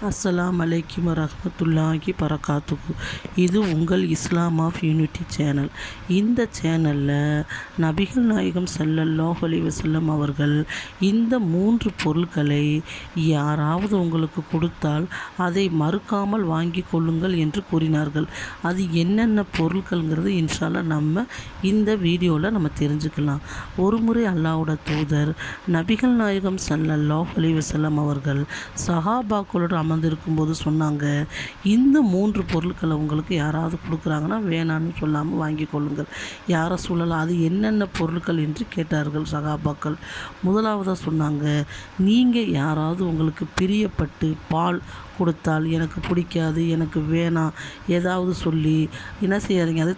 அஸ்ஸலாமு அலைக்கும் வரஹ்மத்துல்லாஹி பரகாத்துஹு. இது உங்கள் இஸ்லாம் ஆஃப் யூனிட்டி சேனல். இந்த சேனலில் நபிகள் நாயகம் ஸல்லல்லாஹு அலைஹி வஸல்லம் அவர்கள் இந்த 3 பொருட்களை யாராவது உங்களுக்கு கொடுத்தால் அதை மறுக்காமல் வாங்கி கொள்ளுங்கள் என்று கூறினார்கள். அது என்னென்ன பொருட்கள்ங்கிறது இன்ஷா அல்லாஹ் நம்ம இந்த வீடியோவில் நம்ம தெரிஞ்சுக்கலாம். ஒரு முறை அல்லாஹ்வோட தூதர் நபிகள் நாயகம் ஸல்லல்லாஹு அலைஹி வஸல்லம் அவர்கள் சஹாபாக்களோடு அமர்ந்திருக்கும்போது சொன்னாங்க, இந்த 3 பொருட்களை உங்களுக்கு யாராவது கொடுக்குறாங்கன்னா வேணான்னு சொல்லாமல் வாங்கி கொள்ளுங்கள். யாரை சொல்லலாம், அது என்னென்ன பொருட்கள் என்று கேட்டார்கள் சகாபாக்கள். முதலாவதாக சொன்னாங்க, நீங்கள் யாராவது உங்களுக்கு பிரியப்பட்டு பால் கொடுத்தால் எனக்கு பிடிக்காது, எனக்கு வேணாம் ஏதாவது சொல்லி என்ன செய்யாதீங்க, அதை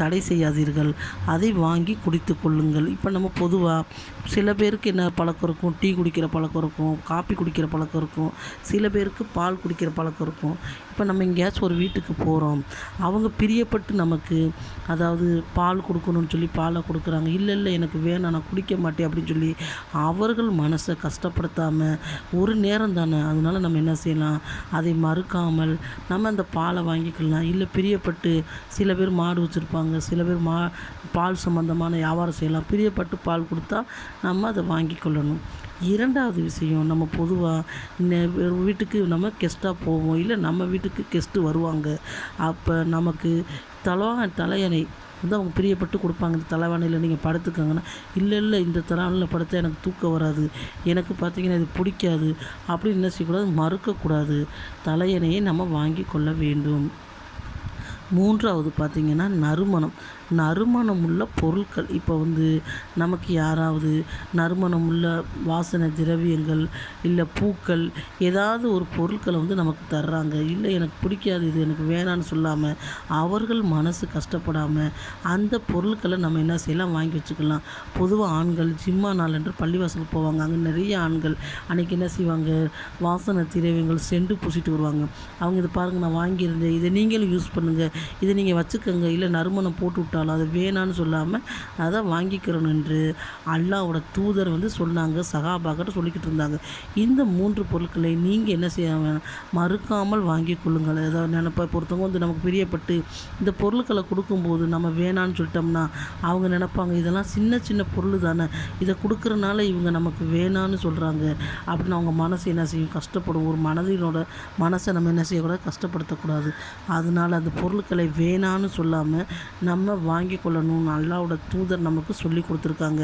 தடை செய்யாதீர்கள், அதை வாங்கி குடித்து கொள்ளுங்கள். இப்போ நம்ம பொதுவாக சில பேருக்கு என்ன பழக்கம் இருக்கும், டீ குடிக்கிற பழக்கம் இருக்கும், காப்பி குடிக்கிற பழக்கம் இருக்கும், சில பேருக்கு பால் குடிக்கிற பழக்கம் இருக்கும். இப்போ நம்ம எங்கேயாச்சும் ஒரு வீட்டுக்கு போகிறோம், அவங்க பிரியப்பட்டு நமக்கு அதாவது பால் கொடுக்கணும்னு சொல்லி பாலை கொடுக்குறாங்க, இல்லை எனக்கு வேணாம் நான் குடிக்க மாட்டேன் அப்படின்னு சொல்லி அவர்கள் மனசை கஷ்டப்படுத்தாமல், ஒரு நேரம் தானே அதனால் நம்ம என்ன செய்யலாம், அதை மறுக்காமல் நம்ம அந்த பாலை வாங்கிக்கலாம். இல்லை பிரியப்பட்டு சில பேர் மாடு வச்சுருப்பாங்க, சில பேர் பால் சம்மந்தமான வியாபாரம் செய்யலாம், பிரியப்பட்டு பால் கொடுத்தா நம்ம அதை வாங்கி கொள்ளணும். இரண்டாவது விஷயம், நம்ம பொதுவாக வீட்டுக்கு நம்ம கெஸ்ட்டாக போவோம், இல்லை நம்ம வீட்டுக்கு கெஸ்ட்டு வருவாங்க, அப்போ நமக்கு தலையணை வந்து அவங்க பிரியப்பட்டு கொடுப்பாங்க. இந்த தலைவாணையில் நீங்கள் படுத்துக்கங்கன்னா, இல்லை இந்த தலைவாணையில் படுத்தா எனக்கு தூக்கம் வராது, எனக்கு பார்த்திங்கன்னா இது பிடிக்காது அப்படின்னு என்ன செய்யக்கூடாது, மறுக்கக்கூடாது. தலையணையை நம்ம வாங்கி கொள்ள வேண்டும். மூன்றாவது பார்த்திங்கன்னா நறுமணம் உள்ள பொருட்கள். இப்போ வந்து நமக்கு யாராவது நறுமணம் உள்ள வாசனை திரவியங்கள் இல்லை பூக்கள் ஏதாவது ஒரு பொருட்களை வந்து நமக்கு தர்றாங்க, இல்லை எனக்கு பிடிக்காது இது எனக்கு வேணான்னு சொல்லாமல் அவர்கள் மனசு கஷ்டப்படாமல் அந்த பொருட்களை நம்ம என்ன செய்யலாம், வாங்கி வச்சுக்கலாம். பொதுவாக ஆண்கள் ஜிம்மா நாள் என்று பள்ளிவாசலுக்கு போவாங்க, அங்கே நிறைய ஆண்கள் அன்றைக்கி என்ன செய்வாங்க, வாசனை திரவியங்கள் செண்டு பூசிட்டு வருவாங்க. அவங்க இதை பாருங்கள் நான் வாங்கியிருந்தேன், இதை நீங்களும் யூஸ் பண்ணுங்கள், இதை நீங்கள் வச்சுக்கோங்க, இல்லை நறுமணம் போட்டு விட்டாலும் அதை வேணான்னு சொல்லாமல் அதை வாங்கிக்கிறணும் என்று அல்லாஹ்வோட தூதர் வந்து சொன்னாங்க, சகாபாக்கிட்ட சொல்லிக்கிட்டு இருந்தாங்க. இந்த 3 பொருட்களை நீங்கள் என்ன செய்ய வேணாம், மறுக்காமல் வாங்கி கொள்ளுங்கள். ஏதாவது நினைப்ப பொறுத்தவங்க வந்து நமக்கு பிரியப்பட்டு இந்த பொருட்களை கொடுக்கும்போது நம்ம வேணான்னு சொல்லிட்டோம்னா அவங்க நினைப்பாங்க, இதெல்லாம் சின்ன பொருள் தானே, இதை கொடுக்குறனால இவங்க நமக்கு வேணான்னு சொல்கிறாங்க அப்படின்னு அவங்க மனசு என்ன செய்யும், கஷ்டப்படும். ஒரு மனசை நம்ம என்ன செய்யக்கூடாது, கஷ்டப்படுத்தக்கூடாது. அதனால் அந்த பொருட்களை வேணான்னு சொல்லாமல் நம்ம வாங்கி கொள்ளணும். அல்லாஹ்வோட தூதர் நமக்கு சொல்லி கொடுத்துருக்காங்க.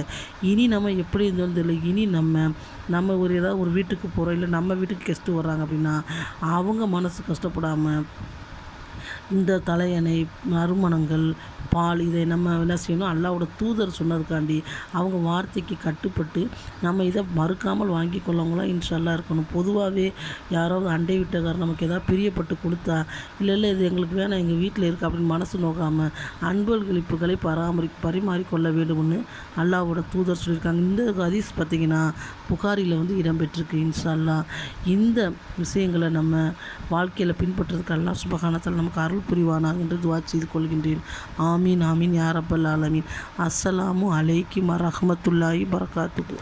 இனி நம்ம எப்படி இருந்தோம் தெரியல, இனி நம்ம ஏதாவது ஒரு வீட்டுக்கு போகிறோம், இல்லை நம்ம வீட்டுக்கு கெஸ்ட்டு வர்றாங்க அப்படின்னா அவங்க மனசு கஷ்டப்படாமல் இந்த தலையணை நறுமணங்கள் பால் இதை நம்ம என்ன செய்யணும், அல்லாஹ்வோட தூதர் சொன்னதுக்காண்டி அவங்க வார்த்தைக்கு கட்டுப்பட்டு நம்ம இதை மறுக்காமல் வாங்கி கொள்ளவங்களாம் இன்ஷா அல்லாஹ் இருக்கணும். பொதுவாகவே யாராவது அண்டை வீட்டுக்காரர் நமக்கு ஏதாவது பிரியப்பட்டு கொடுத்தா, இல்லை இது எங்களுக்கு வேணாம் எங்கள் வீட்டில் இருக்குது அப்படின்னு மனசு நோக்காமல் அன்பளிப்புகளை பரிமாறிக்கொள்ள வேண்டும்னு அல்லாஹ்வோட தூதர் சொல்லியிருக்காங்க. இந்த ஹதீஸ் பார்த்திங்கன்னா புகாரியில் வந்து இடம்பெற்றிருக்கு. இன்ஷா அல்லாஹ் இந்த விஷயங்களை நம்ம வாழ்க்கையில் பின்பற்றுறதுக்கு அல்லாஹ் சுப்ஹானஹு வ தஆலா நமக்கு அருள் புரிவானாக என்று துஆ செய்து கொள்கின்றேன். ஆமீன் ஆமீன் யா ரப்பல் ஆலமீன். அஸ்ஸலாமு அலைக்கும் வரஹ்மத்துல்லாஹி பரகாத்துஹு.